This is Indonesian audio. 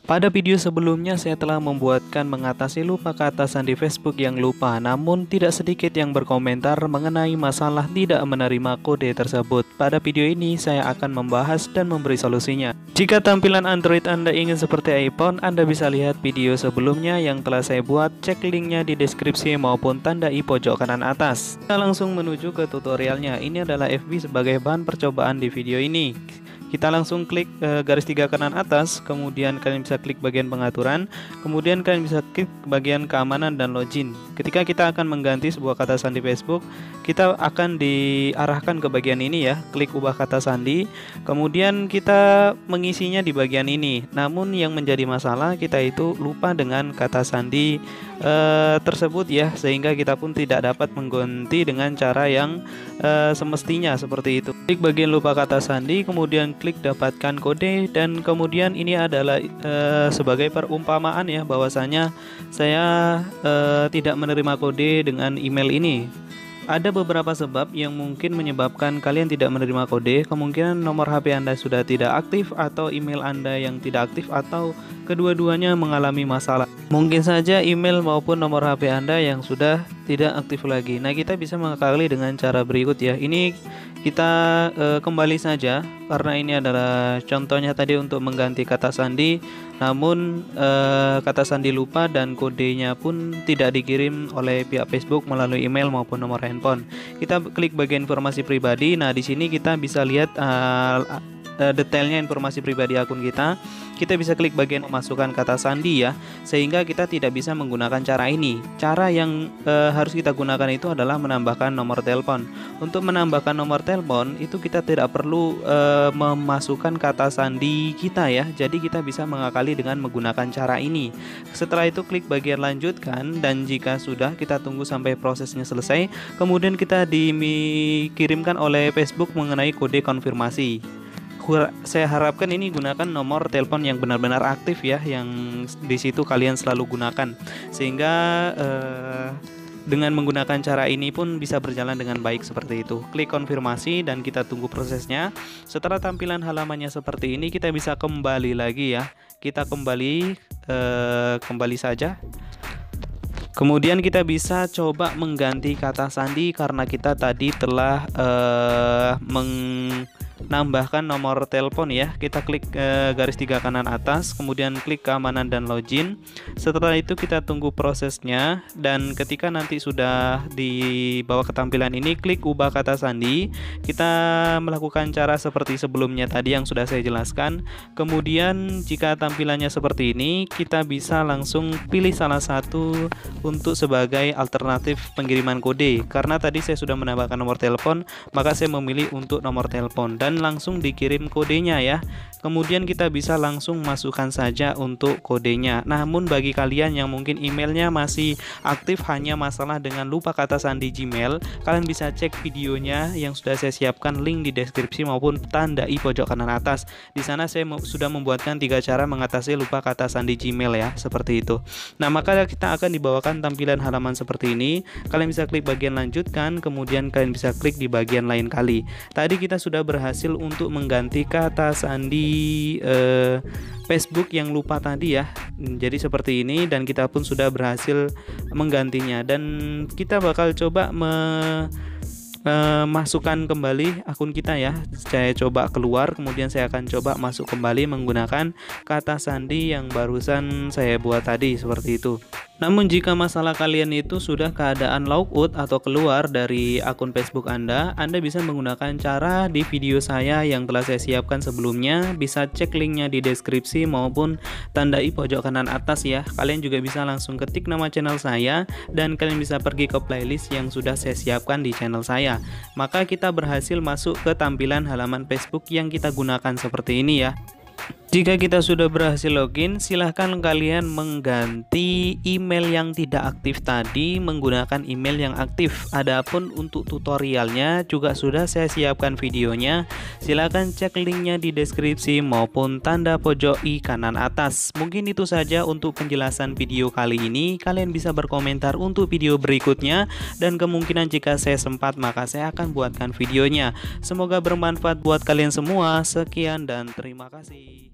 Pada video sebelumnya saya telah membuatkan mengatasi lupa kata sandi Facebook yang lupa, namun tidak sedikit yang berkomentar mengenai masalah tidak menerima kode tersebut. Pada video ini saya akan membahas dan memberi solusinya. Jika tampilan Android Anda ingin seperti iPhone, Anda bisa lihat video sebelumnya yang telah saya buat, cek linknya di deskripsi maupun tanda i pojok kanan atas. Kita langsung menuju ke tutorialnya. Ini adalah FB sebagai bahan percobaan di video ini. Kita langsung klik garis 3 kanan atas, kemudian kalian bisa klik bagian pengaturan, kemudian kalian bisa klik bagian keamanan dan login. Ketika kita akan mengganti sebuah kata sandi Facebook, kita akan diarahkan ke bagian ini ya, klik ubah kata sandi, kemudian kita mengisinya di bagian ini. Namun yang menjadi masalah, kita itu lupa dengan kata sandi tersebut ya, sehingga kita pun tidak dapat mengganti dengan cara yang semestinya seperti itu. Klik bagian lupa kata sandi, kemudian klik dapatkan kode, dan kemudian ini adalah sebagai perumpamaan ya, bahwasanya saya tidak menerima kode dengan email ini. Ada beberapa sebab yang mungkin menyebabkan kalian tidak menerima kode. Kemungkinan nomor HP Anda sudah tidak aktif, atau email Anda yang tidak aktif, atau kedua-duanya mengalami masalah. Mungkin saja email maupun nomor HP Anda yang sudah tidak aktif lagi. Nah, kita bisa mengakali dengan cara berikut ya. Ini kita kembali saja, karena ini adalah contohnya tadi untuk mengganti kata sandi, namun kata sandi lupa dan kodenya pun tidak dikirim oleh pihak Facebook melalui email maupun nomor handphone. Kita klik bagian informasi pribadi. Nah, di sini kita bisa lihat detailnya informasi pribadi akun kita. Kita bisa klik bagian memasukkan kata sandi ya, sehingga kita tidak bisa menggunakan cara ini. Cara yang harus kita gunakan itu adalah menambahkan nomor telepon. Untuk menambahkan nomor telepon itu kita tidak perlu memasukkan kata sandi kita ya. Jadi kita bisa mengakali dengan menggunakan cara ini. Setelah itu klik bagian lanjutkan, dan jika sudah, kita tunggu sampai prosesnya selesai. Kemudian kita dikirimkan oleh Facebook mengenai kode konfirmasi. Saya harapkan ini gunakan nomor telepon yang benar-benar aktif ya, yang di situ kalian selalu gunakan, sehingga dengan menggunakan cara ini pun bisa berjalan dengan baik seperti itu. Klik konfirmasi dan kita tunggu prosesnya. Setelah tampilan halamannya seperti ini, kita bisa kembali lagi ya. Kita kembali saja. Kemudian kita bisa coba mengganti kata sandi, karena kita tadi telah menambahkan nomor telepon ya. Kita klik garis 3 kanan atas, kemudian klik keamanan dan login. Setelah itu kita tunggu prosesnya, dan ketika nanti sudah dibawa ke tampilan ini, klik ubah kata sandi. Kita melakukan cara seperti sebelumnya tadi yang sudah saya jelaskan. Kemudian jika tampilannya seperti ini, kita bisa langsung pilih salah satu untuk sebagai alternatif pengiriman kode. Karena tadi saya sudah menambahkan nomor telepon, maka saya memilih untuk nomor telepon dan langsung dikirim kodenya ya. Kemudian kita bisa langsung masukkan saja untuk kodenya. Namun bagi kalian yang mungkin emailnya masih aktif, hanya masalah dengan lupa kata sandi Gmail, kalian bisa cek videonya yang sudah saya siapkan, link di deskripsi maupun tanda i pojok kanan atas. Di sana saya sudah membuatkan 3 cara mengatasi lupa kata sandi Gmail ya, seperti itu. Nah, maka kita akan dibawakan tampilan halaman seperti ini. Kalian bisa klik bagian lanjutkan, kemudian kalian bisa klik di bagian lain kali. Tadi kita sudah berhasil untuk mengganti kata sandi Facebook yang lupa tadi ya. Jadi seperti ini, dan kita pun sudah berhasil menggantinya, dan kita bakal coba masukkan kembali akun kita ya. Saya coba keluar, kemudian saya akan coba masuk kembali menggunakan kata sandi yang barusan saya buat tadi, seperti itu. Namun jika masalah kalian itu sudah keadaan logout atau keluar dari akun Facebook Anda bisa menggunakan cara di video saya yang telah saya siapkan sebelumnya. Bisa cek linknya di deskripsi maupun tanda i pojok kanan atas ya. Kalian juga bisa langsung ketik nama channel saya, dan kalian bisa pergi ke playlist yang sudah saya siapkan di channel saya. Maka kita berhasil masuk ke tampilan halaman Facebook yang kita gunakan seperti ini ya. Jika kita sudah berhasil login, silahkan kalian mengganti email yang tidak aktif tadi menggunakan email yang aktif. Adapun untuk tutorialnya juga sudah saya siapkan videonya. Silahkan cek linknya di deskripsi maupun tanda pojok i kanan atas. Mungkin itu saja untuk penjelasan video kali ini. Kalian bisa berkomentar untuk video berikutnya, dan kemungkinan jika saya sempat maka saya akan buatkan videonya. Semoga bermanfaat buat kalian semua. Sekian dan terima kasih.